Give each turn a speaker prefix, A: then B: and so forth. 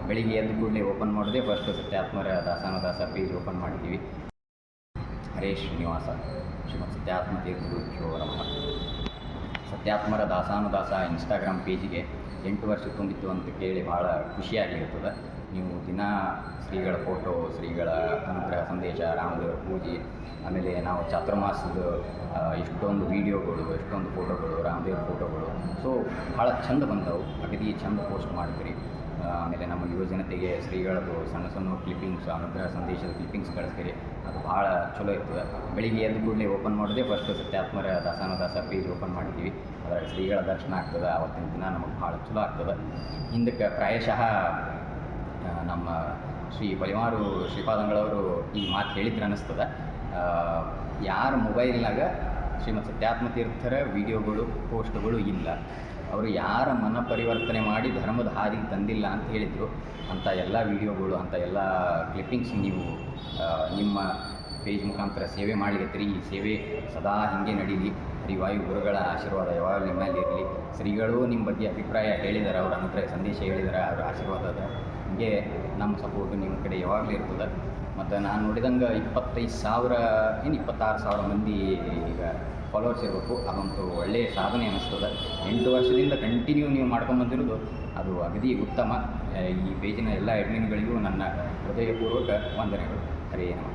A: ಬೆಳಿಗ್ಗೆ ಎದ್ದು ಕೂಡಲೇ ಓಪನ್ ಮಾಡೋದೇ ಫಸ್ಟ್ ಸತ್ಯಾತ್ಮರ ದಾಸಾನುದಾಸ ಪೇಜ್ ಓಪನ್ ಮಾಡಿದ್ದೀವಿ. ಹರೇಶ್ ಶ್ರೀನಿವಾಸ ಶ್ರೀಮತ್ ಸತ್ಯಾತ್ಮ ತೀರ್ಥಗುರು ನಮಃ. ಸತ್ಯಾತ್ಮರ ದಾಸಾನುದಾಸ ಇನ್ಸ್ಟಾಗ್ರಾಮ್ ಪೇಜಿಗೆ 8 ವರ್ಷ ತುಂಬಿತ್ತು ಅಂತ ಕೇಳಿ ಭಾಳ ಖುಷಿಯಾಗಿರ್ತದೆ. ನೀವು ದಿನ ಶ್ರೀಗಳ ಫೋಟೋ, ಶ್ರೀಗಳ ಅನುಗ್ರಹ ಸಂದೇಶ, ರಾಮದೇವರ ಪೂಜೆ, ಆಮೇಲೆ ನಾವು ಚಾತುರ್ಮಾಸದ ಎಷ್ಟೊಂದು ವೀಡಿಯೋಗಳು, ಎಷ್ಟೊಂದು ಫೋಟೋಗಳು, ರಾಮದೇವ್ರ ಫೋಟೋಗಳು, ಸೊ ಭಾಳ ಚಂದ ಬಂದವು. ಅಗದಿ ಚಂದ ಪೋಸ್ಟ್ ಮಾಡ್ತೀರಿ. ಆಮೇಲೆ ನಮ್ಮ ಯುವ ಜನತೆಗೆ ಶ್ರೀಗಳದ್ದು ಸಣ್ಣ ಸಣ್ಣ ಕ್ಲಿಪ್ಪಿಂಗ್ಸ್, ಅನುಗ್ರಹ ಸಂದೇಶದ ಕ್ಲಿಪ್ಪಿಂಗ್ಸ್ ಕಳಿಸ್ತೀರಿ. ಅದು ಭಾಳ ಚಲೋ ಇರ್ತದೆ. ಬೆಳಿಗ್ಗೆ ಎದ್ದು ಕೂಡಲೇ ಓಪನ್ ಮಾಡೋದೇ ಫಸ್ಟ್ ಸತ್ಯಾತ್ಮರ ದಾಸಾನುದಾಸ ಪೇಜ್ ಓಪನ್ ಮಾಡಿದ್ದೀವಿ. ಅದರ ಶ್ರೀಗಳ ದರ್ಶನ ಆಗ್ತದೆ. ಆವತ್ತಿನ ದಿನ ನಮಗೆ ಭಾಳ ಚಲೋ ಆಗ್ತದೆ. ಹಿಂದಕ್ಕೆ ಪ್ರಾಯಶಃ ನಮ್ಮ ಶ್ರೀ ಪರಿವಾರು ಶ್ರೀಪಾದಂಗಳವರು ಈ ಮಾತು ಹೇಳಿದ್ರೆ ಅನ್ನಿಸ್ತದೆ. ಯಾರ ಮೊಬೈಲ್ನಾಗ ಶ್ರೀಮತ್ ಸತ್ಯಾತ್ಮ ತೀರ್ಥರ ವೀಡಿಯೋಗಳು, ಪೋಸ್ಟ್ಗಳು ಇಲ್ಲ, ಅವರು ಯಾರ ಮನ ಪರಿವರ್ತನೆ ಮಾಡಿ ಧರ್ಮದ ಹಾದಿಗೆ ತಂದಿಲ್ಲ ಅಂತ ಹೇಳಿದರು. ಅಂಥ ಎಲ್ಲ ವೀಡಿಯೋಗಳು, ಅಂಥ ಎಲ್ಲ ಕ್ಲಿಪ್ಪಿಂಗ್ಸ್ ನೀವು ನಿಮ್ಮ ಪೇಜ್ ಮುಖಾಂತರ ಸೇವೆ ಮಾಡಲಿಕ್ಕೆ. ಈ ಸೇವೆ ಸದಾ ಹೀಗೆ ನಡೀಲಿ. ಹರಿವಾಯು ಗುರುಗಳ ಆಶೀರ್ವಾದ ಯಾವಾಗ ನಿಮ್ಮ ಮೇಲೆ ಇರಲಿ. ಶ್ರೀಗಳು ನಿಮ್ಮ ಬಗ್ಗೆ ಅಭಿಪ್ರಾಯ ಹೇಳಿದ್ದಾರೆ, ಅವರ ಅನುಗ್ರಹ ಸಂದೇಶ ಹೇಳಿದ್ದಾರೆ, ಅವರ ಆಶೀರ್ವಾದದ ಹೀಗೆ ನಮ್ಮ ಸಪೋರ್ಟು ನಿಮ್ಮ ಕಡೆ ಯಾವಾಗಲೂ ಇರ್ತದೆ. ಮತ್ತು ನಾನು ನೋಡಿದಂಗೆ 26,000 ಮಂದಿ ಈಗ ಫಾಲೋವರ್ಸ್ ಇರಬೇಕು. ಅದಂತೂ ಒಳ್ಳೆಯ ಸಾಧನೆ ಅನ್ನಿಸ್ತದೆ. 8 ವರ್ಷದಿಂದ ಕಂಟಿನ್ಯೂ ನೀವು ಮಾಡ್ಕೊಂಬಂದಿರೋದು ಅದು ಅಗದಿ ಉತ್ತಮ. ಈ ಪೇಜಿನ ಎಲ್ಲ ಅಡ್ಮಿನ್ಗಳಿಗೂ ನನ್ನ ಹೃದಯಪೂರ್ವಕ ವಂದನೆಗಳು. ಹರೇ ನಮಃ.